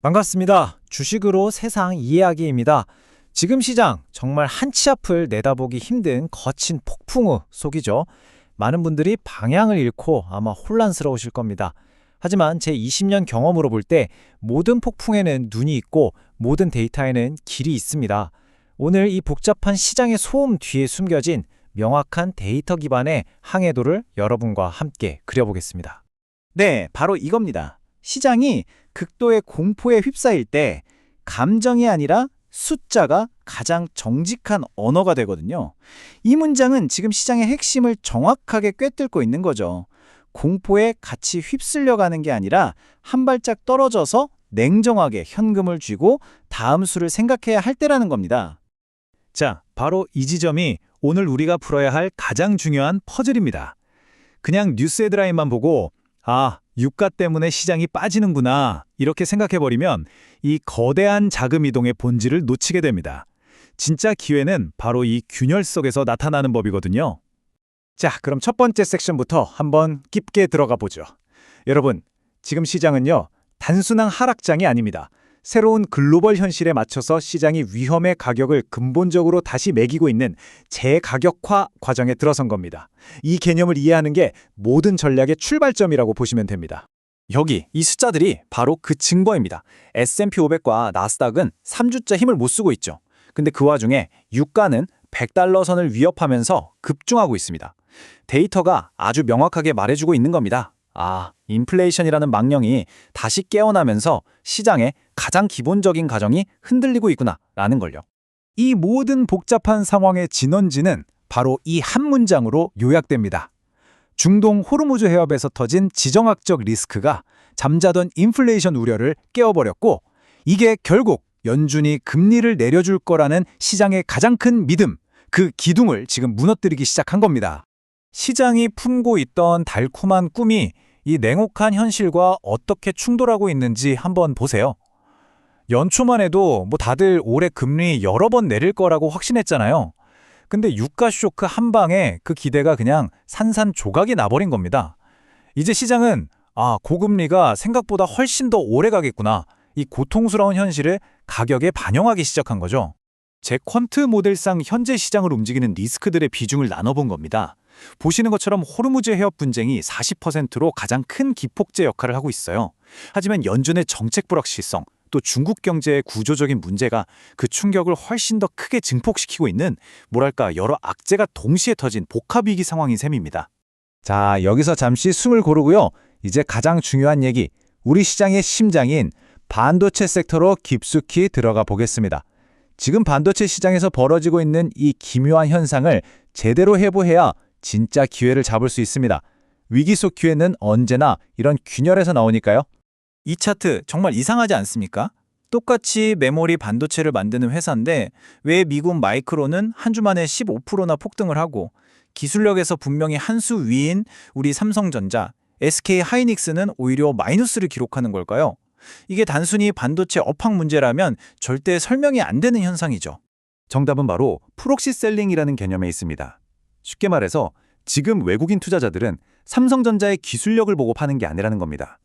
반갑습니다. 주식으로 세상 이해하기입니다. 지금 시장 정말 한 치 앞을 내다보기 힘든 거친 폭풍우 속이죠. 많은 분들이 방향을 잃고 아마 혼란스러우실 겁니다. 하지만 제 20년 경험으로 볼 때 모든 폭풍에는 눈이 있고 모든 데이터에는 길이 있습니다. 오늘 이 복잡한 시장의 소음 뒤에 숨겨진 명확한 데이터 기반의 항해도를 여러분과 함께 그려보겠습니다. 네, 바로 이겁니다. 시장이 극도의 공포에 휩싸일 때 감정이 아니라 숫자가 가장 정직한 언어가 되거든요. 이 문장은 지금 시장의 핵심을 정확하게 꿰뚫고 있는 거죠. 공포에 같이 휩쓸려가는 게 아니라 한 발짝 떨어져서 냉정하게 현금을 쥐고 다음 수를 생각해야 할 때라는 겁니다. 자, 바로 이 지점이 오늘 우리가 풀어야 할 가장 중요한 퍼즐입니다. 그냥 뉴스 헤드라인만 보고 유가 때문에 시장이 빠지는구나 이렇게 생각해버리면 이 거대한 자금 이동의 본질을 놓치게 됩니다. 진짜 기회는 바로 이 균열 속에서 나타나는 법이거든요. 자, 그럼 첫 번째 섹션부터 한번 깊게 들어가 보죠. 여러분, 지금 시장은요, 단순한 하락장이 아닙니다. 새로운 글로벌 현실에 맞춰서 시장이 위험의 가격을 근본적으로 다시 매기고 있는 재가격화 과정에 들어선 겁니다. 이 개념을 이해하는 게 모든 전략의 출발점이라고 보시면 됩니다. 여기 이 숫자들이 바로 그 증거입니다. S&P 500과 나스닥은 3주째 힘을 못 쓰고 있죠. 근데 그 와중에 유가는 100달러 선을 위협하면서 급증하고 있습니다. 데이터가 아주 명확하게 말해주고 있는 겁니다. 인플레이션이라는 망령이 다시 깨어나면서 시장의 가장 기본적인 가정이 흔들리고 있구나라는 걸요. 이 모든 복잡한 상황의 진원지는 바로 이 한 문장으로 요약됩니다. 중동 호르무즈 해협에서 터진 지정학적 리스크가 잠자던 인플레이션 우려를 깨워버렸고, 이게 결국 연준이 금리를 내려줄 거라는 시장의 가장 큰 믿음, 그 기둥을 지금 무너뜨리기 시작한 겁니다. 시장이 품고 있던 달콤한 꿈이 이 냉혹한 현실과 어떻게 충돌하고 있는지 한번 보세요. 연초만 해도 다들 올해 금리 여러 번 내릴 거라고 확신했잖아요. 근데 유가 쇼크 한 방에 그 기대가 그냥 산산조각이 나버린 겁니다. 이제 시장은 고금리가 생각보다 훨씬 더 오래 가겠구나. 이 고통스러운 현실을 가격에 반영하기 시작한 거죠. 제 퀀트 모델상 현재 시장을 움직이는 리스크들의 비중을 나눠본 겁니다. 보시는 것처럼 호르무즈 해협 분쟁이 40%로 가장 큰 기폭제 역할을 하고 있어요. 하지만 연준의 정책 불확실성, 또 중국 경제의 구조적인 문제가 그 충격을 훨씬 더 크게 증폭시키고 있는 여러 악재가 동시에 터진 복합위기 상황인 셈입니다. 자, 여기서 잠시 숨을 고르고요. 이제 가장 중요한 얘기, 우리 시장의 심장인 반도체 섹터로 깊숙이 들어가 보겠습니다. 지금 반도체 시장에서 벌어지고 있는 이 기묘한 현상을 제대로 해부해야 진짜 기회를 잡을 수 있습니다. 위기 속 기회는 언제나 이런 균열에서 나오니까요. 이 차트 정말 이상하지 않습니까? 똑같이 메모리 반도체를 만드는 회사인데 왜 미국 마이크론은 한 주 만에 15%나 폭등을 하고, 기술력에서 분명히 한 수 위인 우리 삼성전자, SK 하이닉스는 오히려 마이너스를 기록하는 걸까요? 이게 단순히 반도체 업황 문제라면 절대 설명이 안 되는 현상이죠. 정답은 바로 프록시 셀링이라는 개념에 있습니다. 쉽게 말해서 지금 외국인 투자자들은 삼성전자의 기술력을 보고 파는 게 아니라는 겁니다.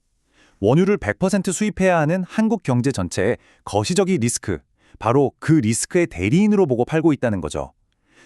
원유를 100% 수입해야 하는 한국 경제 전체의 거시적인 리스크, 바로 그 리스크의 대리인으로 보고 팔고 있다는 거죠.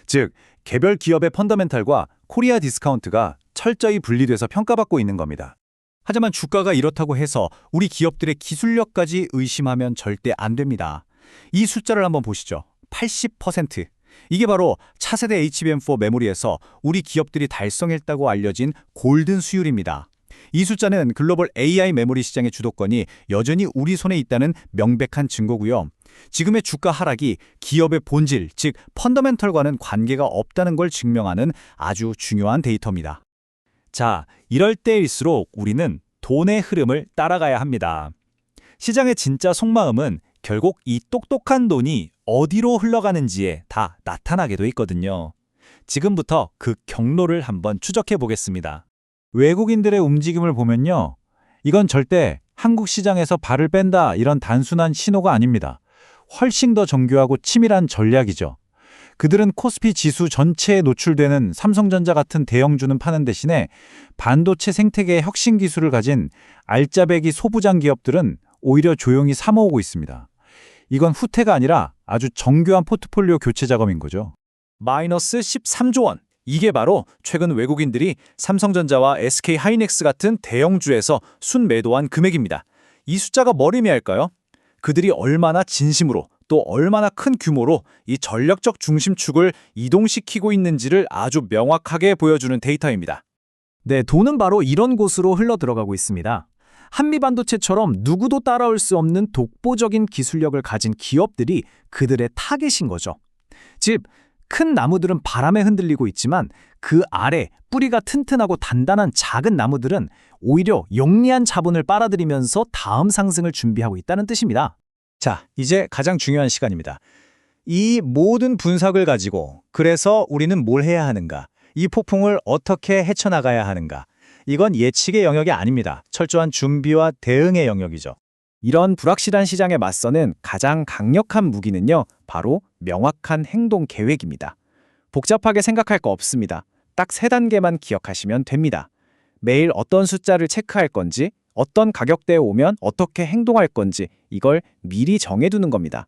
즉, 개별 기업의 펀더멘탈과 코리아 디스카운트가 철저히 분리돼서 평가받고 있는 겁니다. 하지만 주가가 이렇다고 해서 우리 기업들의 기술력까지 의심하면 절대 안 됩니다. 이 숫자를 한번 보시죠. 80%. 이게 바로 차세대 HBM4 메모리에서 우리 기업들이 달성했다고 알려진 골든 수율입니다. 이 숫자는 글로벌 AI 메모리 시장의 주도권이 여전히 우리 손에 있다는 명백한 증거고요. 지금의 주가 하락이 기업의 본질, 즉 펀더멘털과는 관계가 없다는 걸 증명하는 아주 중요한 데이터입니다. 자, 이럴 때일수록 우리는 돈의 흐름을 따라가야 합니다. 시장의 진짜 속마음은 결국 이 똑똑한 돈이 어디로 흘러가는지에 다 나타나게 돼 있거든요. 지금부터 그 경로를 한번 추적해 보겠습니다. 외국인들의 움직임을 보면요, 이건 절대 한국 시장에서 발을 뺀다 이런 단순한 신호가 아닙니다. 훨씬 더 정교하고 치밀한 전략이죠. 그들은 코스피 지수 전체에 노출되는 삼성전자 같은 대형주는 파는 대신에 반도체 생태계의 혁신 기술을 가진 알짜배기 소부장 기업들은 오히려 조용히 사모으고 있습니다. 이건 후퇴가 아니라 아주 정교한 포트폴리오 교체 작업인 거죠. 마이너스 13조 원. 이게 바로 최근 외국인들이 삼성전자와 SK하이닉스 같은 대형주에서 순매도한 금액입니다. 이 숫자가 뭘 의미할까요? 그들이 얼마나 진심으로 또 얼마나 큰 규모로 이 전략적 중심축을 이동시키고 있는지를 아주 명확하게 보여주는 데이터입니다. 네, 돈은 바로 이런 곳으로 흘러들어가고 있습니다. 한미반도체처럼 누구도 따라올 수 없는 독보적인 기술력을 가진 기업들이 그들의 타겟인 거죠. 즉, 큰 나무들은 바람에 흔들리고 있지만 그 아래 뿌리가 튼튼하고 단단한 작은 나무들은 오히려 영리한 자본을 빨아들이면서 다음 상승을 준비하고 있다는 뜻입니다. 자, 이제 가장 중요한 시간입니다. 이 모든 분석을 가지고 그래서 우리는 뭘 해야 하는가? 이 폭풍을 어떻게 헤쳐나가야 하는가? 이건 예측의 영역이 아닙니다. 철저한 준비와 대응의 영역이죠. 이런 불확실한 시장에 맞서는 가장 강력한 무기는요, 바로 명확한 행동 계획입니다. 복잡하게 생각할 거 없습니다. 딱 3단계만 기억하시면 됩니다. 매일 어떤 숫자를 체크할 건지, 어떤 가격대에 오면 어떻게 행동할 건지 이걸 미리 정해두는 겁니다.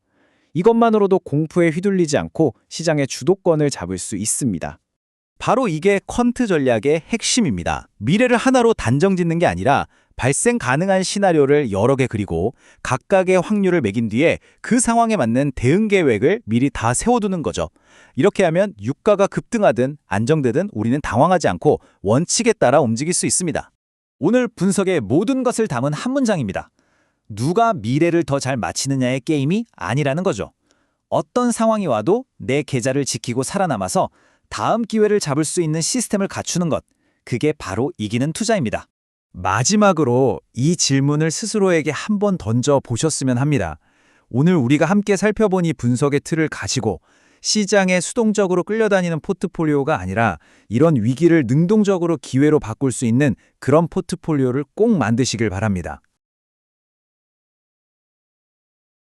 이것만으로도 공포에 휘둘리지 않고 시장의 주도권을 잡을 수 있습니다. 바로 이게 퀀트 전략의 핵심입니다. 미래를 하나로 단정 짓는 게 아니라 발생 가능한 시나리오를 여러 개 그리고 각각의 확률을 매긴 뒤에 그 상황에 맞는 대응 계획을 미리 다 세워두는 거죠. 이렇게 하면 유가가 급등하든 안정되든 우리는 당황하지 않고 원칙에 따라 움직일 수 있습니다. 오늘 분석의 모든 것을 담은 한 문장입니다. 누가 미래를 더 잘 맞히느냐의 게임이 아니라는 거죠. 어떤 상황이 와도 내 계좌를 지키고 살아남아서 다음 기회를 잡을 수 있는 시스템을 갖추는 것, 그게 바로 이기는 투자입니다. 마지막으로 이 질문을 스스로에게 한번 던져 보셨으면 합니다. 오늘 우리가 함께 살펴본 이 분석의 틀을 가지고 시장에 수동적으로 끌려다니는 포트폴리오가 아니라 이런 위기를 능동적으로 기회로 바꿀 수 있는 그런 포트폴리오를 꼭 만드시길 바랍니다.